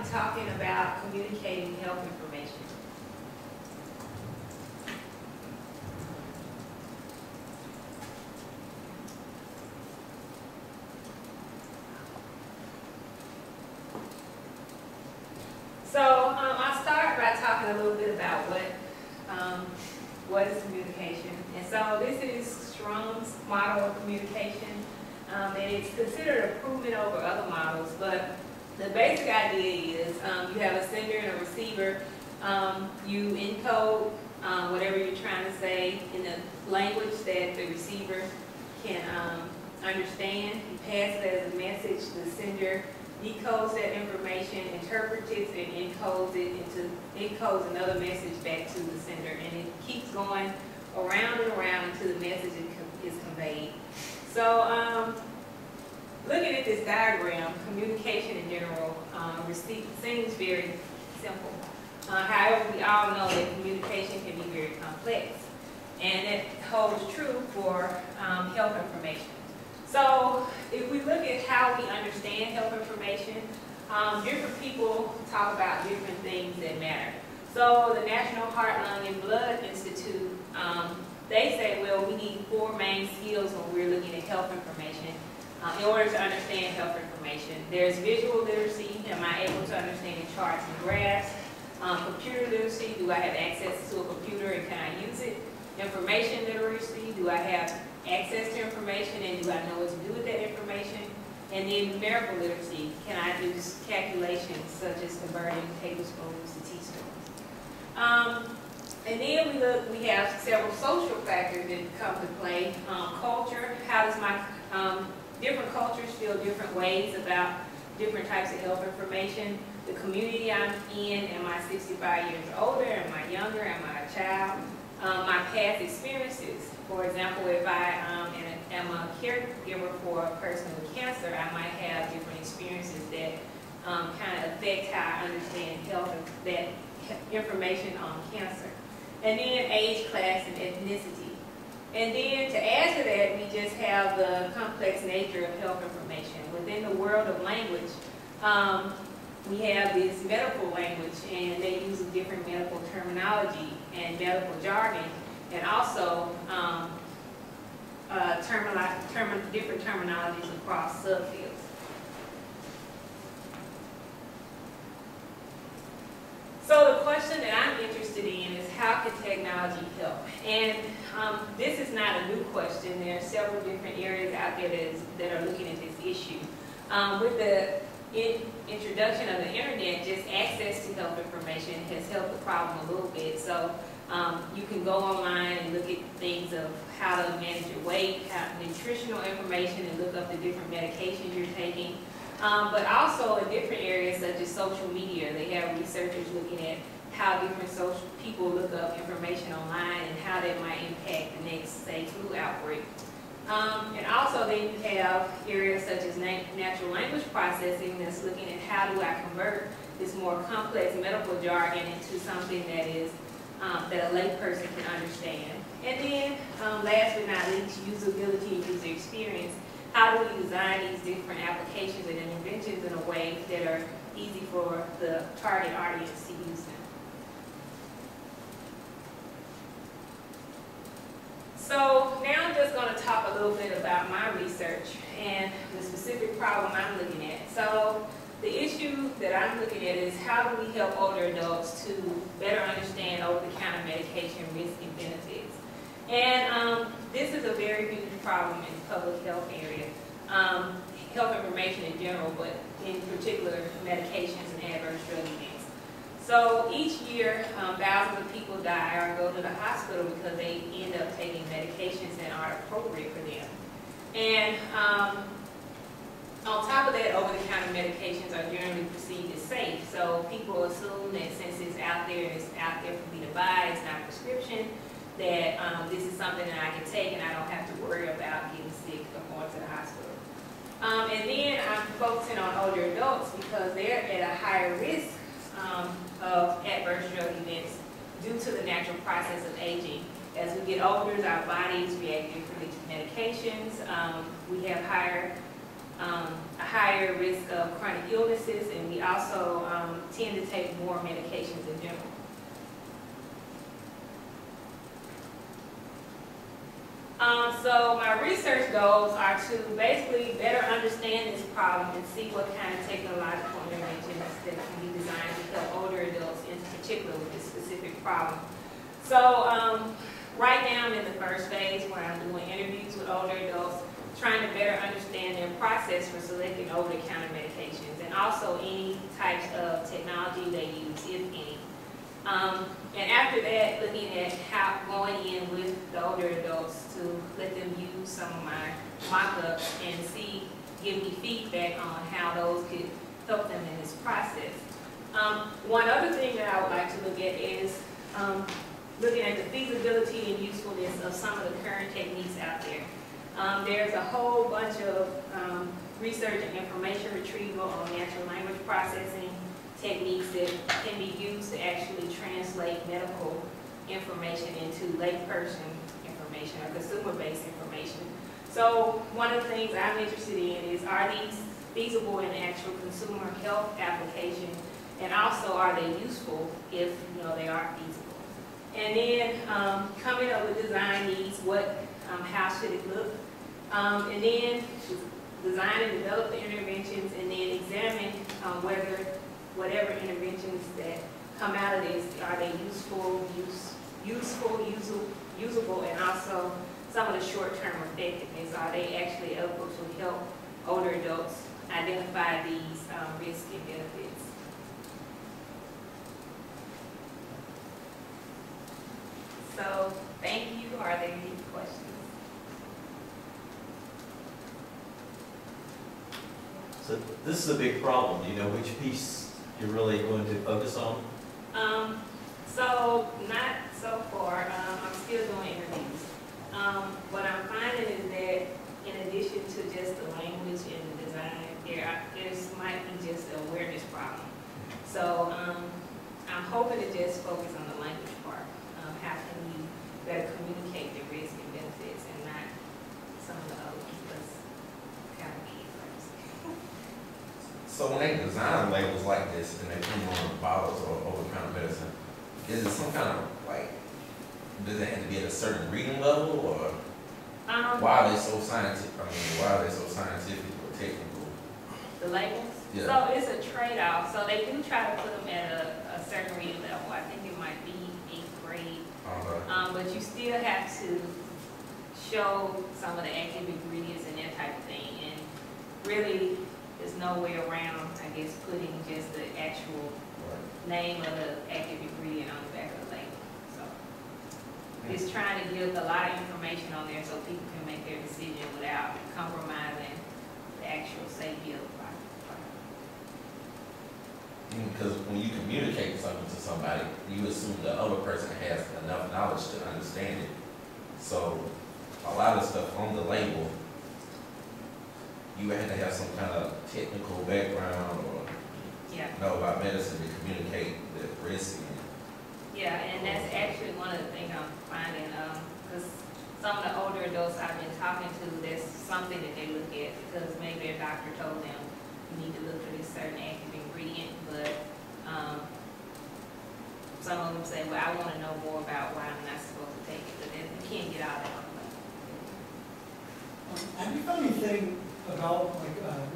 be talking about communicating health information. So I'll start by talking a little bit about what is communication. And so this is Strong's model of communication, and it's considered a improvement over other models, but the basic idea is you have a sender and a receiver. You encode whatever you're trying to say in the language that the receiver can understand. You pass it as a message. The sender decodes that information, interprets it, and encodes another message back to the sender, and it keeps going around and around until the message is conveyed. So, looking at this diagram, communication in general seems very simple. However, we all know that communication can be very complex, and that holds true for health information. So if we look at how we understand health information, different people talk about different things that matter. So the National Heart, Lung, and Blood Institute, they say, well, we need 4 main skills when we're looking at health information in order to understand health information. There's visual literacy. Am I able to understand charts and graphs? Computer literacy. Do I have access to a computer and can I use it? Information literacy. Do I have access to information and do I know what to do with that information? And then numerical literacy. Can I do calculations such as converting tablespoons to teaspoons? And then we have several social factors that come to play. Culture. How does my different cultures feel different ways about different types of health information? The community I'm in, am I 65 years older, am I younger, am I a child? My past experiences. For example, if I am a caregiver for a person with cancer, I might have different experiences that kind of affect how I understand health, that information on cancer. And then age, class, and ethnicity. And then to add to that, we just have the complex nature of health information. Within the world of language, we have this medical language, and they use different medical terminology and medical jargon, and also different terminologies across subfields. So the question that I'm interested in is how can technology help? And this is not a new question. There are several different areas out there that are looking at this issue. With the introduction of the internet, just access to health information has helped the problem a little bit. So you can go online and look at things of how to manage your weight, nutritional information, and look up the different medications you're taking. But also in different areas such as social media, they have researchers looking at how different people look up information online and how that might impact the next, say, flu outbreak. And also then you have areas such as natural language processing that's looking at how do I convert this more complex medical jargon into something that is that a layperson can understand. And then last but not least, usability and user experience. How do we design these different applications and interventions in a way that are easy for the target audience to use them? So now I'm just going to talk a little bit about my research and the specific problem I'm looking at. So the issue that I'm looking at is how do we help older adults to better understand over-the-counter medication risk and benefits. And this is a very huge problem in the public health area, health information in general, but in particular medications and adverse drug events. So each year, thousands of people die or go to the hospital because they end up taking medications that aren't appropriate for them. And on top of that, over-the-counter medications are generally perceived as safe. So people assume that since it's out there and it's out there for me to buy, it's not prescription, that this is something that I can take and I don't have to worry about getting sick or going to the hospital. And then I'm focusing on older adults because they're at a higher risk of adverse drug events due to the natural process of aging. As we get older, our bodies react differently to medications. We have higher a higher risk of chronic illnesses, and we also tend to take more medications in general. So my research goals are to basically better understand this problem and see what kind of technological interventions that can be designed to help older adults, in particular with this specific problem. So right now I'm in the first phase where I'm doing interviews with older adults, trying to better understand their process for selecting over-the-counter medications, and also any types of technology they use, if any. And after that, looking at how going in with the older adults to let them use some of my mock-ups and give me feedback on how those could help them in this process. One other thing that I would like to look at is looking at the feasibility and usefulness of some of the current techniques out there. There's a whole bunch of research and information retrieval on natural language processing techniques that can be used to actually translate medical information into layperson information or consumer-based information. So one of the things I'm interested in is, are these feasible in actual consumer health application, and also are they useful if they are feasible? And then coming up with design needs, how should it look? And then design and develop the interventions, and then examine whether whatever interventions that come out of this, are they useful, usable, and also some of the short-term effectiveness. Are they actually able to help older adults identify these risks and benefits? So, thank you. Are there any questions? So this is a big problem. Do you know which piece you're really going to focus on? So not so far. I'm still doing interviews. What I'm finding is that in addition to just the language and the design, there might be just an awareness problem. So I'm hoping to just focus on the language part. How can you better communicate the risks and benefits, and not some of the other ones? That's kind of key first. So when they design labels like this and they put them on bottles or over-the-counter medicine, is it some kind of does it have to be at a certain reading level, or why are they so scientific? I mean, why are they so scientific or technical? The labels? Yeah. So it's a trade-off. So they do try to put them at a certain reading level. I think it might be 8th grade. But you still have to show some of the active ingredients and that type of thing. And really, there's no way around, I guess, putting just the actual name of the active ingredient on the back of the label. So it's trying to give a lot of information on there so people can make their decision without compromising the actual safety of the product. Because when you communicate something to somebody, you assume the other person has enough knowledge to understand it. So a lot of stuff on the label, you had to have some kind of technical background or know about medicine to communicate the risk. Yeah, and that's actually one of the things I'm finding, because some of the older adults I've been talking to, there's something that they look at because maybe their doctor told them you need to look for this certain active ingredient, but some of them say, well, I want to know more about why I'm not supposed to take it, but then you can't get out of that. Have you found anything about,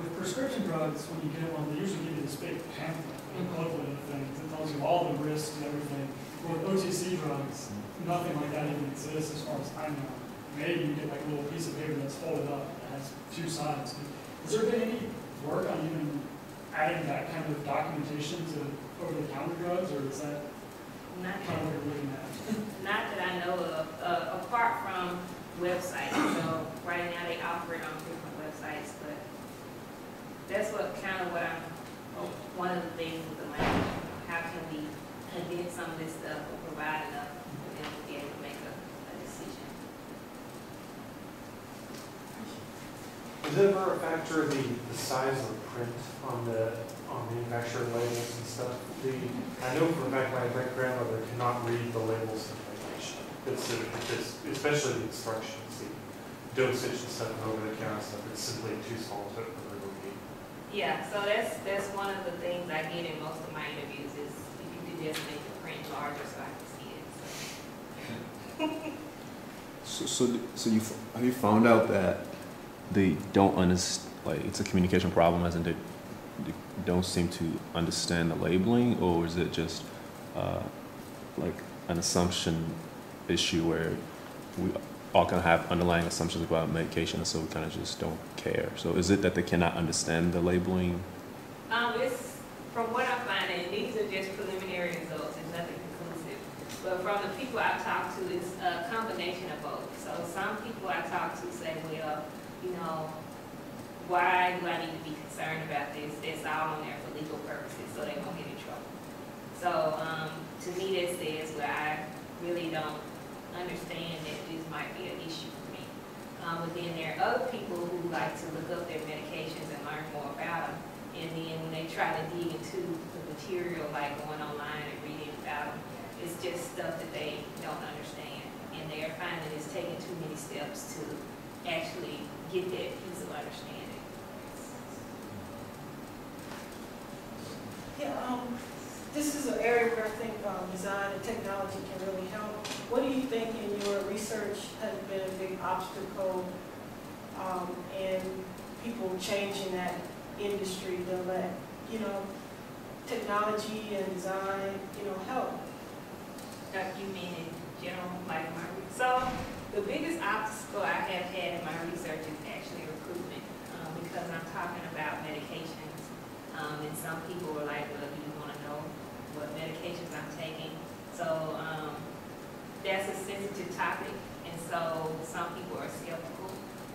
with prescription drugs, when you get one, they usually give you this big pamphlet, booklet of things that tells you all the risks and everything. With OTC drugs, nothing like that even exists as far as I know. Maybe you get like a little piece of paper that's folded up that has 2 sides. Has there been any work on even adding that kind of documentation to over-the-counter drugs, or is that not kind of what you're looking at? Not that I know of, apart from websites. So right now they offer it on different websites, but that's what one of the things with the language. How can we condense some of this stuff or provide enough for them to be able to make a decision? Is it ever a factor the size of the print on manufacturer labels and stuff? I know for a fact my great grandmother cannot read the labels of medication. It's especially the instructions, the dosage and stuff, and over the counter stuff. It's simply too small to for her Yeah, so that's one of the things I get in most of my interviews is if you could just make the print larger so I can see it. So have you found out that they don't understand, like it's a communication problem, as in they don't seem to understand the labeling, or is it just like an assumption issue where we all kind of have underlying assumptions about medication, so we kind of just don't care? So is it that they cannot understand the labeling? It's, from what I'm finding, these are just preliminary results, it's nothing conclusive. But from the people I've talked to, it's a combination of both. So some people I talk to say, well, you know, why do I need to be concerned about this? It's all on there for legal purposes, so they won't get in trouble. So to me, that says, well, I really don't understand that this might be an issue for me. But then there are other people who like to look up their medications and learn more about them. And then when they try to dig into the material, like going online and reading about them, it's just stuff that they don't understand. And they're finding it's taking too many steps to actually get that piece of understanding. Yeah, this is an area where I think design and technology can really help. What do you think in your research has been a big obstacle in people changing that industry to let, you know, technology and design, you know, help? You mean in general, like my so the biggest obstacle I have had in my research is actually recruitment, because I'm talking about medications, and some people are like, well, do you want to know what medications I'm taking? So that's a sensitive topic, and so some people are skeptical.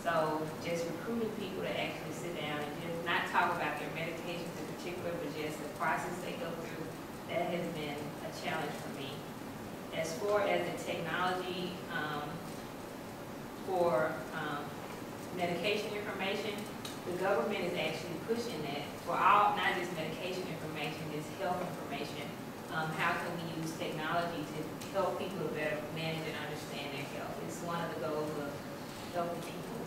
So just recruiting people to actually sit down and just not talk about their medications in particular, but just the process they go through, that has been a challenge for me. As far as the technology for medication information, the government is actually pushing that for all, not just medication information, just health information. How can we use technology to help people better manage and understand their health? It's one of the goals of helping people,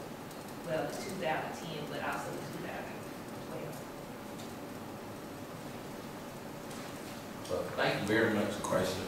well, 2010, but also 2012. So thank you very much, question.